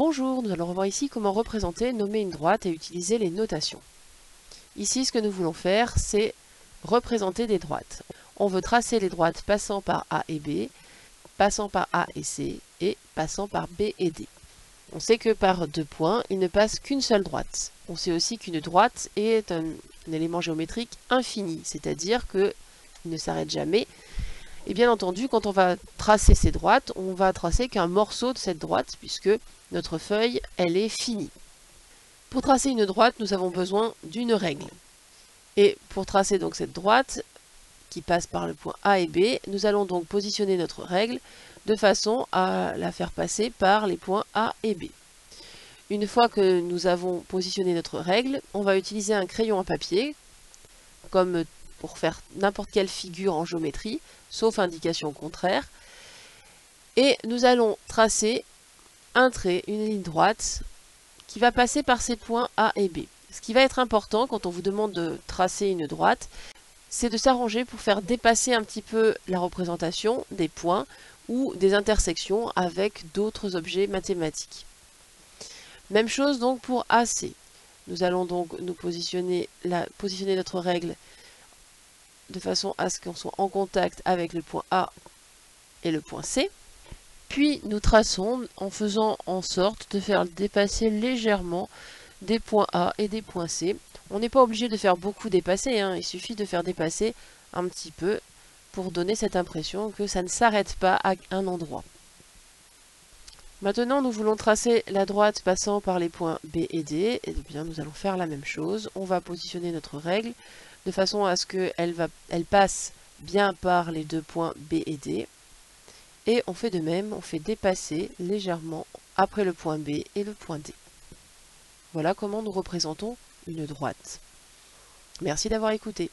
Bonjour, nous allons revoir ici comment représenter, nommer une droite et utiliser les notations. Ici, ce que nous voulons faire, c'est représenter des droites. On veut tracer les droites passant par A et B, passant par A et C, et passant par B et D. On sait que par deux points, il ne passe qu'une seule droite. On sait aussi qu'une droite est un élément géométrique infini, c'est-à-dire qu'il ne s'arrête jamais. Et bien entendu, quand on va tracer ces droites, on va tracer qu'un morceau de cette droite, puisque notre feuille, elle est finie. Pour tracer une droite, nous avons besoin d'une règle. Et pour tracer donc cette droite, qui passe par le point A et B, nous allons donc positionner notre règle de façon à la faire passer par les points A et B. Une fois que nous avons positionné notre règle, on va utiliser un crayon à papier, comme pour faire n'importe quelle figure en géométrie, sauf indication contraire. Et nous allons tracer un trait, une ligne droite, qui va passer par ces points A et B. Ce qui va être important quand on vous demande de tracer une droite, c'est de s'arranger pour faire dépasser un petit peu la représentation des points ou des intersections avec d'autres objets mathématiques. Même chose donc pour AC. Nous allons donc nous positionner notre règle de façon à ce qu'on soit en contact avec le point A et le point C. Puis nous traçons en faisant en sorte de faire dépasser légèrement des points A et des points C. On n'est pas obligé de faire beaucoup dépasser, hein. Il suffit de faire dépasser un petit peu pour donner cette impression que ça ne s'arrête pas à un endroit. Maintenant, nous voulons tracer la droite passant par les points B et D. Et bien, nous allons faire la même chose. On va positionner notre règle de façon à ce qu'elle passe bien par les deux points B et D. Et on fait de même, on fait dépasser légèrement après le point B et le point D. Voilà comment nous représentons une droite. Merci d'avoir écouté.